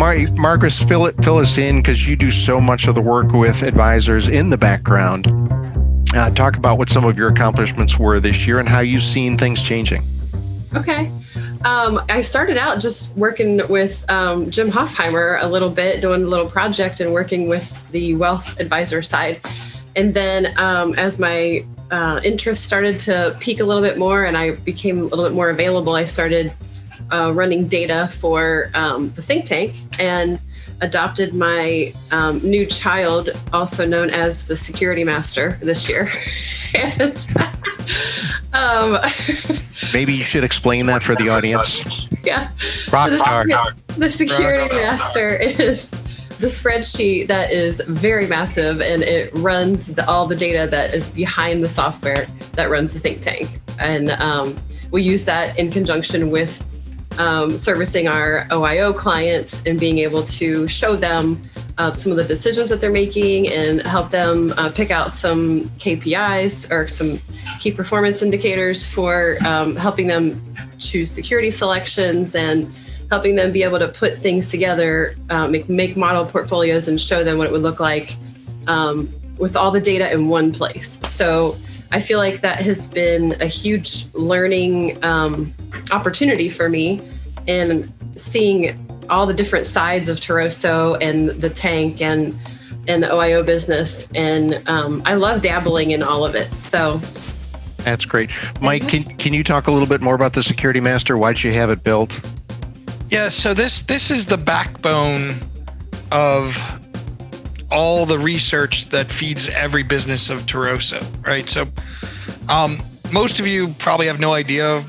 Margaret, fill us in, because you do so much of the work with advisors in the background. Talk about what some of your accomplishments were this year and how you've seen things changing. Okay. I started out just working with Jim Hoffheimer a little bit, doing a little project and working with the wealth advisor side. And then as my interest started to peak a little bit more and I became a little bit more available, I started running data for the think tank and adopted my new child, also known as the security master, this year. And maybe you should explain that for the audience. Yeah. Rockstar. The security master is the spreadsheet that is very massive, and it runs all the data that is behind the software that runs the think tank. And we use that in conjunction with servicing our OIO clients and being able to show them some of the decisions that they're making and help them pick out some KPIs or some key performance indicators for helping them choose security selections and helping them be able to put things together, make model portfolios and show them what it would look like with all the data in one place. So I feel like that has been a huge learning opportunity for me, and seeing all the different sides of Toroso and the tank and the OIO business. And I love dabbling in all of it. So that's great. Mike, can you talk a little bit more about the Security Master? Why'd you have it built? Yeah, so this is the backbone of all the research that feeds every business of Toroso, right? So most of you probably have no idea,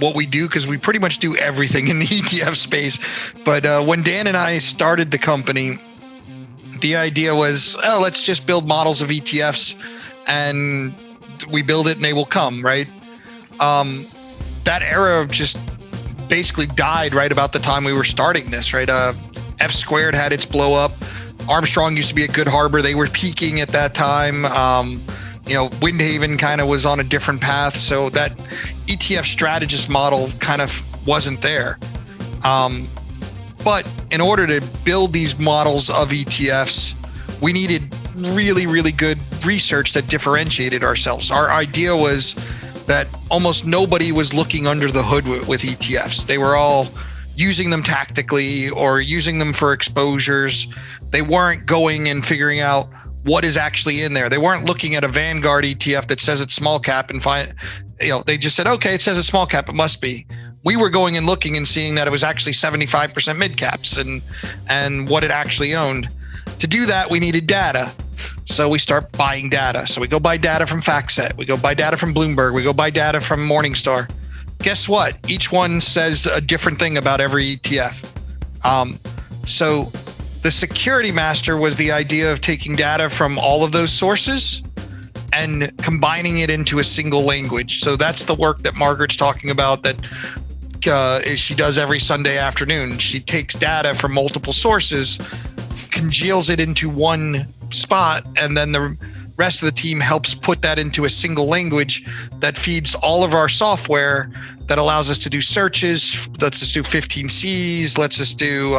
what we do, because we pretty much do everything in the ETF space. But when Dan and I started the company, the idea was, let's just build models of ETFs, and we build it and they will come, right? That era just basically died right about the time we were starting this, right? F Squared had its blow up. Armstrong used to be a good harbor. They were peaking at that time. Windhaven kind of was on a different path. So that ETF strategist model kind of wasn't there. But in order to build these models of ETFs, we needed really, really good research that differentiated ourselves. Our idea was that almost nobody was looking under the hood with ETFs. They were all using them tactically or using them for exposures. They weren't going and figuring out what is actually in there. They weren't looking at a Vanguard ETF that says it's small cap and they just said, okay, it says it's small cap, it must be. We were going and looking and seeing that it was actually 75% mid caps and what it actually owned. To do that, we needed data. So we start buying data. So we go buy data from FactSet. We go buy data from Bloomberg. We go buy data from Morningstar. Guess what? Each one says a different thing about every ETF. So the Security Master was the idea of taking data from all of those sources and combining it into a single language. So that's the work that Margaret's talking about that she does every Sunday afternoon. She takes data from multiple sources, congeals it into one spot, and then the rest of the team helps put that into a single language that feeds all of our software that allows us to do searches, lets us do 15Cs, lets us do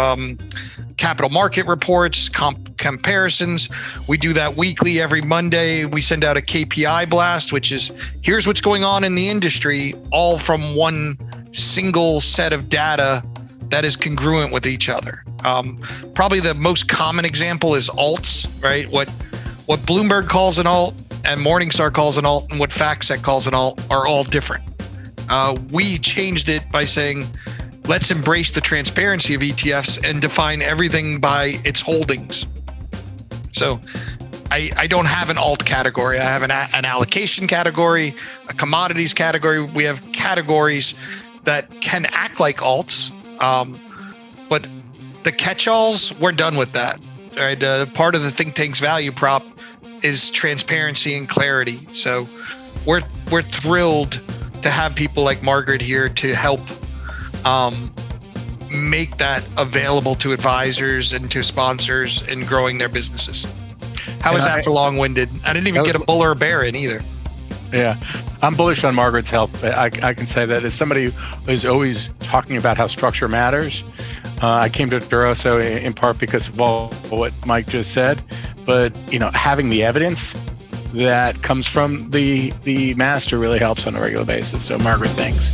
capital market reports, comparisons. We do that weekly. Every Monday, we send out a KPI blast, which is here's what's going on in the industry, all from one single set of data that is congruent with each other. Probably the most common example is alts, right? What Bloomberg calls an alt and Morningstar calls an alt and what FactSet calls an alt are all different. We changed it by saying, let's embrace the transparency of ETFs and define everything by its holdings. So I don't have an alt category. I have an allocation category, a commodities category. We have categories that can act like alts, but the catch-alls, we're done with that. Right? Part of the think tank's value prop is transparency and clarity. So we're thrilled to have people like Margaret here to help make that available to advisors and to sponsors in growing their businesses. How was that for long-winded? I didn't even get a bull or a bear in either. Yeah, I'm bullish on Margaret's health. I can say that as somebody who is always talking about how structure matters. I came to Toroso in part because of all what Mike just said, but having the evidence that comes from the master really helps on a regular basis. So Margaret, thanks.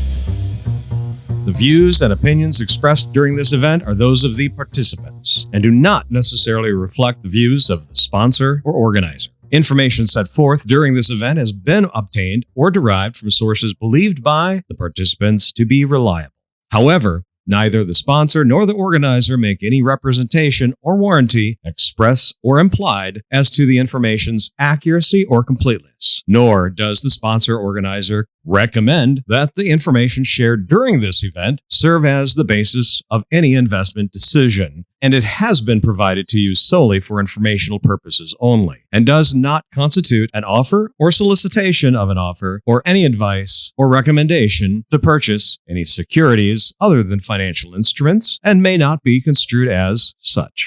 The views and opinions expressed during this event are those of the participants and do not necessarily reflect the views of the sponsor or organizer. Information set forth during this event has been obtained or derived from sources believed by the participants to be reliable. However, neither the sponsor nor the organizer make any representation or warranty, express or implied, as to the information's accuracy or completeness, nor does the sponsor or organizer recommend that the information shared during this event serve as the basis of any investment decision, and it has been provided to you solely for informational purposes only, and does not constitute an offer or solicitation of an offer or any advice or recommendation to purchase any securities other than financial instruments, and may not be construed as such.